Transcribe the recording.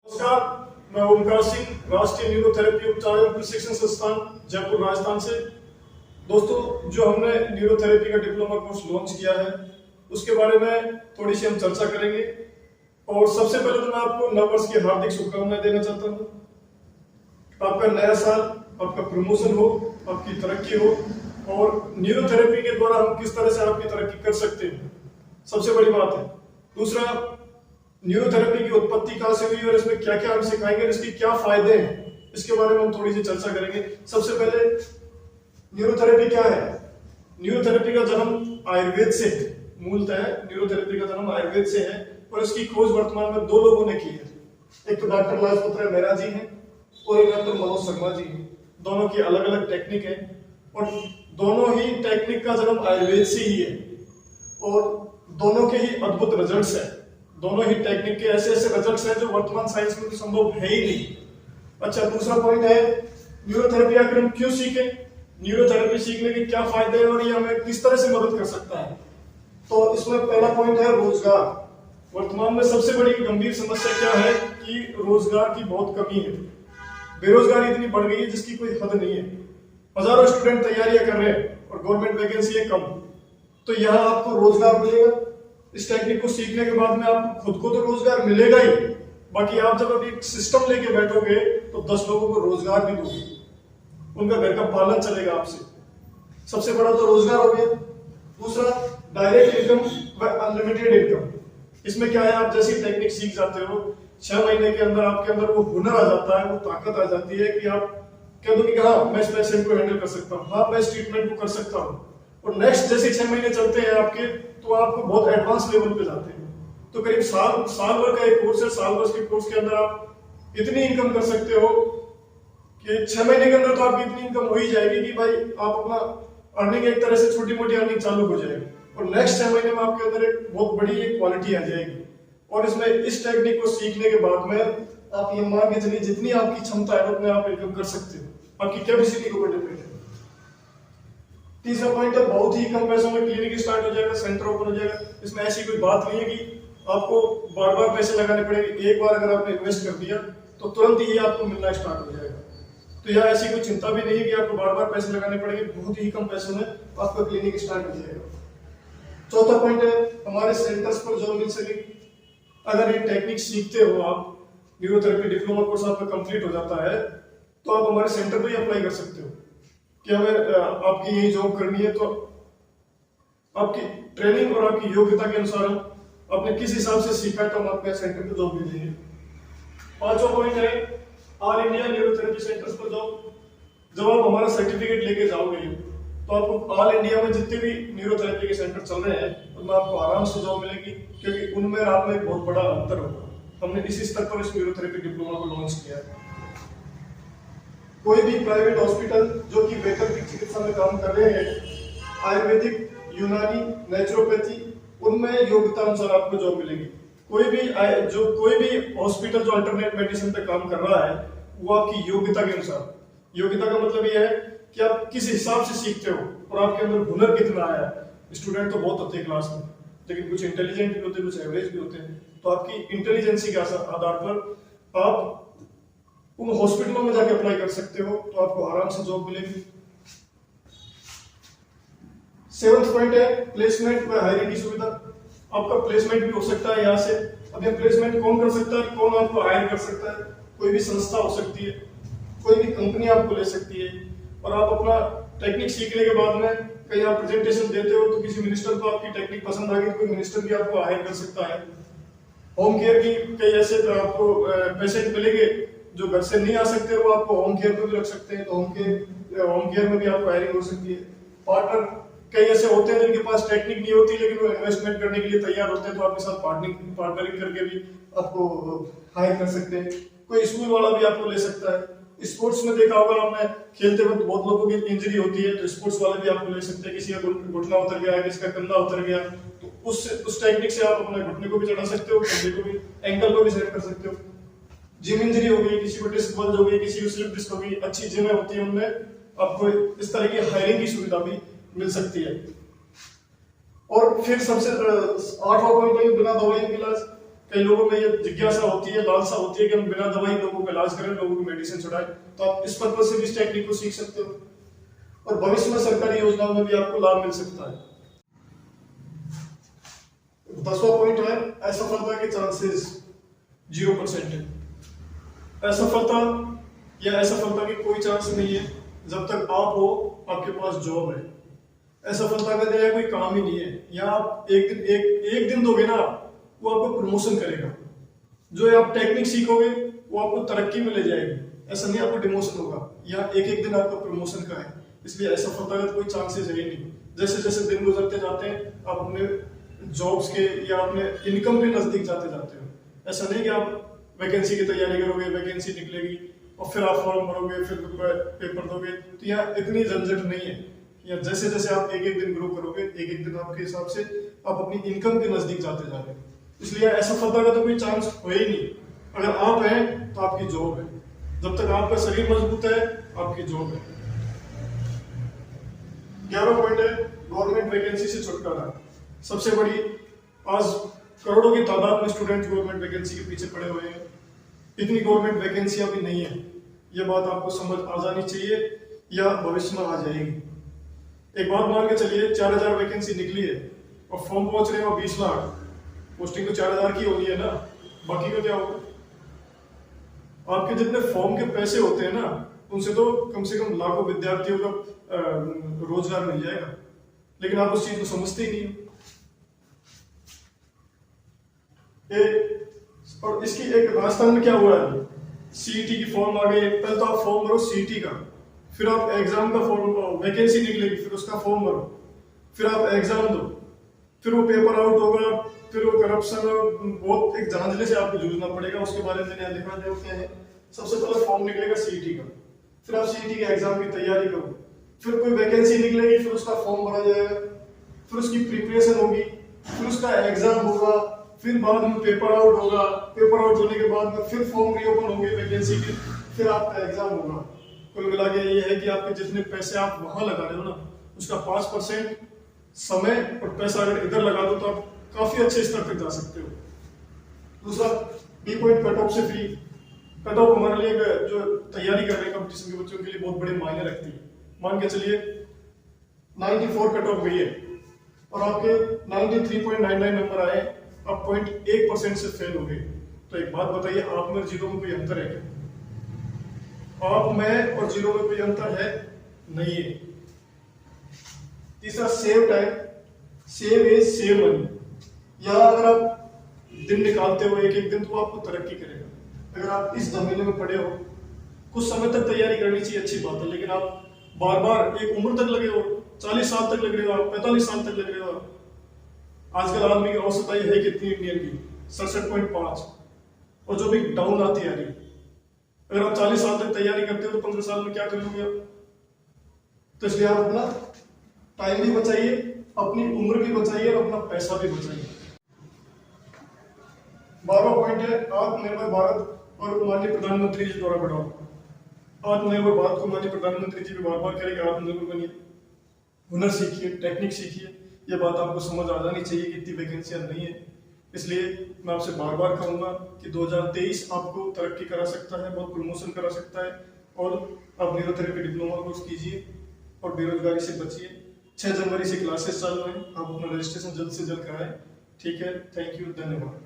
नमस्कार, मैं ओमकार सिंह, राष्ट्रीय न्यूरोथेरेपी उपचार एवं प्रशिक्षण संस्थान जयपुर राजस्थान से। दोस्तों, जो हमने न्यूरोथेरेपी का डिप्लोमा कोर्स लॉन्च किया है उसके बारे में थोड़ी सी हम चर्चा करेंगे। और सबसे पहले तो मैं आपको नववर्ष की हार्दिक शुभकामनाएं देना चाहता हूँ। आपका नया साल, आपका प्रमोशन हो, आपकी तरक्की हो और न्यूरोथेरेपी के द्वारा हम किस तरह से आपकी तरक्की कर सकते हैं, सबसे बड़ी बात है। दूसरा, न्यूरोथेरेपी की उत्पत्ति कहां से हुई और इसमें क्या क्या हम सिखाएंगे और इसके क्या फायदे हैं, इसके बारे में हम थोड़ी सी चर्चा करेंगे। सबसे पहले, न्यूरोथेरेपी क्या है? न्यूरोथेरेपी का जन्म आयुर्वेद से है। मूलतः न्यूरोथेरेपी का जन्म आयुर्वेद से है और इसकी खोज वर्तमान में दो लोगों ने की है। एक तो डॉक्टर लाजपत मेहरा जी हैं और एक डॉक्टर मनोज शर्मा जी हैं। दोनों की अलग अलग टेक्निक है और दोनों ही टेक्निक का जन्म आयुर्वेद से ही है और दोनों के ही अद्भुत रिजल्ट्स हैं। दोनों ही टेक्निक के ऐसे ऐसे रिजल्ट्स हैं जो वर्तमान साइंस में तो संभव है ही नहीं। अच्छा, दूसरा पॉइंट है न्यूरोथेरेपी आखिर हम क्यों सीखें, न्यूरोथेरेपी सीखने के क्या फायदे हैं और ये हमें किस तरह से मदद कर सकता है। तो इसमें पहला पॉइंट है रोजगार। वर्तमान में सबसे बड़ी गंभीर समस्या क्या है कि रोजगार की बहुत कमी है। बेरोजगारी इतनी बढ़ गई है जिसकी कोई हद नहीं है। हजारों स्टूडेंट तैयारियां कर रहे हैं और गवर्नमेंट वैकेंसी है कम। तो यहाँ आपको रोजगार मिलेगा। इस टेक्निक को सीखने के बाद में आपको खुद को तो रोजगार मिलेगा ही, बाकी आप जब अभी सिस्टम लेके बैठोगे तो 10 लोगों को रोजगार भी दोगे, उनका घर का पालन चलेगा आपसे। सबसे बड़ा तो रोजगार हो गया। दूसरा, डायरेक्ट इनकम व अनलिमिटेड इनकम। इसमें क्या है, आप जैसी टेक्निक सीख जाते हो 6 महीने के अंदर आपके अंदर वो हुनर आ जाता है, वो ताकत आ जाती है कि आप कह दो कि हाँ, मैं इस पेशेंट को हैंडल कर सकता हूँ, हाँ मैं इस ट्रीटमेंट को कर सकता हूँ। और नेक्स्ट जैसे 6 महीने चलते हैं आपके, तो आपको बहुत एडवांस लेवल पे जाते हैं। तो करीब साल भर का एक कोर्स है। साल भर के कोर्स के अंदर आप इतनी इनकम कर सकते हो कि 6 महीने के अंदर तो आपकी इतनी इनकम हो ही जाएगी कि भाई आप अपना अर्निंग एक तरह से छोटी मोटी अर्निंग चालू हो जाएगी और नेक्स्ट 6 महीने में आपके अंदर एक बहुत बड़ी एक क्वालिटी आ जाएगी। और इसमें इस टेक्निक को सीखने के बाद में आप ये मान के चलिए जितनी आपकी क्षमता है उतने आप इनकम कर सकते हो, आपकी कैपेसिटी के ऊपर डिपेंड है। तीसरा पॉइंट है, बहुत ही कम पैसों में क्लिनिक स्टार्ट हो जाएगा, सेंटर ओपन हो जाएगा। इसमें ऐसी कोई बात नहीं है कि आपको बार बार पैसे लगाने पड़ेंगे। एक बार अगर आपने इन्वेस्ट कर दिया तो तुरंत ही आपको मिलना स्टार्ट हो जाएगा। तो यह ऐसी कोई चिंता भी नहीं है कि आपको बार बार पैसे लगाने पड़ेंगे। बहुत ही कम पैसों में आपका क्लिनिक स्टार्ट हो जाएगा। चौथा पॉइंट है, हमारे सेंटर्स पर जॉब मिल सकेगी। अगर ये टेक्निक सीखते हो आप, न्यूरोथेरेपी डिप्लोमा कोर्स आपका कंप्लीट हो जाता है, तो आप हमारे सेंटर पर ही अप्लाई कर सकते हो कि हमें आपकी यही जॉब करनी है। तो आपकी ट्रेनिंग और आपकी योग्यता के अनुसार आपने किस हिसाब से सीखा है तो हम आपके सेंटर पर जॉब दे देंगे। पांचवा पॉइंट है, ऑल इंडिया न्यूरोथेरेपी सेंटर्स पर जॉब। जब आप हमारा सर्टिफिकेट लेके जाओगे तो आपको ऑल इंडिया में जितने भी न्यूरोथेरेपी के सेंटर चल रहे हैं उनमें आपको आराम से जॉब मिलेगी, क्योंकि उनमें और आप में एक बहुत बड़ा अंतर होगा। हमने इसी स्तर पर इस न्यूरोथेरेपी डिप्लोमा को लॉन्च किया है। कोई भी प्राइवेट हॉस्पिटल जो कि वैकल्पिक चिकित्सा में काम कर रहे हैं, आयुर्वेदिक, यूनानी, नेचुरोपैथी, उनमें योग्यता अनुसार आपको जॉब मिलेगी। कोई भी हॉस्पिटल जो अल्टरनेट मेडिसिन पे काम कर रहा है वो आपकी योग्यता के अनुसार। योग्यता का मतलब यह है कि आप किस हिसाब से सीखते हो और आपके अंदर हुनर कितना आया है। स्टूडेंट तो बहुत होते हैं क्लास में, लेकिन कुछ इंटेलिजेंट भी होते हैं, कुछ एवरेज भी होते हैं। तो आपकी इंटेलिजेंसी के आधार पर आप उन हॉस्पिटलों में जाके अप्लाई कर सकते हो, तो आपको आराम से जॉब मिलेगी। 7वां पॉइंट है, प्लेसमेंट व हायरिंग की सुविधा। आपका प्लेसमेंट भी हो सकता है यहाँ से। अब ये प्लेसमेंट कौन कर सकता है, कौन आपको हायर कर सकता है? कोई भी संस्था हो सकती है, कोई भी कंपनी आपको ले सकती है। और आप अपना टेक्निक सीखने के बाद में कहीं आप प्रेजेंटेशन देते हो तो किसी मिनिस्टर को आपकी टेक्निक पसंद आ गई तो कोई मिनिस्टर भी आपको हायर कर सकता है। होम केयर की कई ऐसे आपको पेशेंट मिलेंगे जो घर से नहीं आ सकते, वो आपको होम केयर में भी रख सकते हैं, तो होम केयर में भी आपको हायरिंग हो सकती है। पार्टनर कई ऐसे होते हैं जिनके पास टेक्निक नहीं होती लेकिन वो इन्वेस्टमेंट करने के लिए तैयार होते हैं, तो आपके साथ पार्टनरिंग करके भी आपको हायर कर सकते हैं। कोई स्कूल वाला भी आपको ले सकता है। स्पोर्ट्स में देखा होगा आपने, खेलते वक्त बहुत लोगों की इंजरी होती है, तो स्पोर्ट्स वाले भी आपको ले सकते हैं। किसी का घुटना उतर गया, किसी का कंधा उतर गया, तो उस टेक्निक से आप अपने घुटने को भी चढ़ा सकते हो, कंधे को भी, एंकल को भी सेट कर सकते हो। जिम इंजरी हो गई, किसी को डिस्क बल्ज हो गई, किसी को स्लिप डिस्क हो गई, अच्छी जिमें होती है उनमें आपको इस तरह की हायरिंग की सुविधा भी मिल सकती है। और फिर सबसे 8वां पॉइंट है, बिना दवाइयों के इलाज। कई लोगों में ये जिज्ञासा होती है, लालसा होती है कि हम बिना दवाई लोगों का इलाज करें, लोगों की मेडिसिन छुड़ाएं। तो आप इस पर्पज से भी इस टेक्निक को सीख सकते हो और भविष्य में सरकारी योजनाओं में भी आपको लाभ मिल सकता है। 10वां पॉइंट है असफलता के चांसेस 0% है। असफलता या असफलता की कोई चांस नहीं है जब तक आप हो, आपके पास जॉब है। असफलता का नया कोई काम ही नहीं है। या आप एक दिन दोगे ना, वो आपको प्रमोशन करेगा। जो आप टेक्निक सीखोगे वो आपको तरक्की में ले जाएगी। ऐसा नहीं आपको डिमोशन होगा, या एक दिन आपका प्रमोशन का है। इसलिए असफलता का कोई चांसेस है ही नहीं। जैसे जैसे दिन गुजरते जाते हैं आप अपने जॉब्स के या अपने इनकम के नजदीक जाते जाते हो। ऐसा नहीं कि आप वैकेंसी की तैयारी करोगे, वैकेंसी निकलेगी और फिर आप फॉर्म भरोगे, फिर पेपर दोगे। तो यहाँ इतनी झंझट नहीं है। या जैसे जैसे आप एक दिन ग्रो करोगे, एक दिन आपके हिसाब से आप अपनी इनकम के नजदीक जाते जा रहे हो। इसलिए असफलता का तो कोई चांस हो ही नहीं। अगर आप हैं तो आपकी जॉब है। जब तक आपका शरीर मजबूत है, आपकी जॉब है। 11वां पॉइंट है गवर्नमेंट वैकेंसी से छुटकारा। सबसे बड़ी आज करोड़ों की तादाद में स्टूडेंट गवर्नमेंट वैकेंसी के पीछे पड़े हुए हैं। इतनी गवर्नमेंट वैकेंसी अभी नहीं है, ये बात आपको समझ आ जानी चाहिए या भविष्य में आ जाएगी। एक बात मान के चलिए 4000 वैकेंसी निकली है और फॉर्म पहुंच रहे हैं 20 लाख। पोस्टिंग तो 4000 की होनी है ना, बाकी का क्या होगा? आपके जितने फॉर्म के पैसे होते हैं ना, उनसे तो कम से कम लाखों विद्यार्थियों का रोजगार मिल जाएगा। लेकिन आप उस चीज को समझते ही नहीं हो। और इसकी एक राजस्थान में क्या हुआ है, सीईटी की फॉर्म आ गई। पहले तो आप फॉर्म भरो सीईटी का, फिर आप एग्जाम का फॉर्म, वैकेंसी निकलेगी, फिर उसका फॉर्म भरो, फिर आप एग्जाम दो, फिर वो पेपर आउट होगा, फिर वो करप्शन, बहुत एक झांझले से आपको जूझना पड़ेगा। उसके बारे में मैंने लिखा है। सबसे पहले फॉर्म निकलेगा सीईटी का, फिर आप सीईटी के एग्जाम की तैयारी करो, फिर कोई वैकेंसी निकलेगी, फिर उसका फॉर्म भरा जाएगा, फिर उसकी प्रिपरेशन होगी, फिर उसका एग्जाम होगा, फिर बाद में पेपर आउट होगा। पेपर आउट होने के बाद में फिर फॉर्म रीओपन होंगे वैकेंसी के, फिर आपका एग्जाम होगा। कुल मिला के ये है कि आपके जितने पैसे आप वहां लगा रहे हो ना, उसका 5% समय और पैसा अगर इधर लगा दो तो आप काफी अच्छे स्तर तक जा सकते हो। दूसरा, बी पॉइंट कट ऑफ से फ्री। कट ऑफ हमारे लिए जो तैयारी कर रहे हैं कंपटीशन के बच्चों के लिए बहुत बड़े मायने रखती है। मान के चलिए 94 कट ऑफ गई है और आपके 93.99 नंबर आए, आप 0.1% से फेल हो गए। तो एक बात बताइए, आप में जीरो में कोई अंतर है क्या? आप में और जीरो में कोई अंतर है? नहीं है। तीसरा, save time, save age save money. या अगर आप दिन निकालते हो एक दिन, तो आपको तरक्की करेगा। अगर आप इस झमेले में पड़े हो, कुछ समय तक तैयारी करनी चाहिए, अच्छी बात है, लेकिन आप बार बार एक उम्र तक लगे हो, 40 साल तक लग रहे हो, 45 साल तक लग रहे हो। आजकल आदमी की औसत आयु है कितनी इंडियन की? 67.5। और जो भी डाउन आती है, अगर आप 40 साल तक तैयारी करते हो तो 15 साल में क्या कर लोगे आप? तो इसलिए आप अपना टाइम भी बचाइए, अपनी उम्र भी बचाइए और अपना पैसा भी बचाइए। 12वां पॉइंट है आत्मनिर्भर भारत और माननीय प्रधानमंत्री जी द्वारा बढ़ावा। आत्मनिर्भर भारत को माननीय प्रधानमंत्री जी भी बार बार करेंगे, आत्मनिर्भर बनिए, हुनर सीखिए, टेक्निक सीखिए। ये बात आपको समझ आ जानी चाहिए कि इतनी वैकेंसियां नहीं है। इसलिए मैं आपसे बार बार कहूंगा कि 2023 आपको तरक्की करा सकता है, बहुत प्रमोशन करा सकता है। और आप न्यूरोथेरेपी डिप्लोमा कोर्स कीजिए और बेरोजगारी से बचिए। 6 जनवरी से क्लासेस चालू हैं, आप अपना रजिस्ट्रेशन जल्द से जल्द कराएं। ठीक है, थैंक यू, धन्यवाद।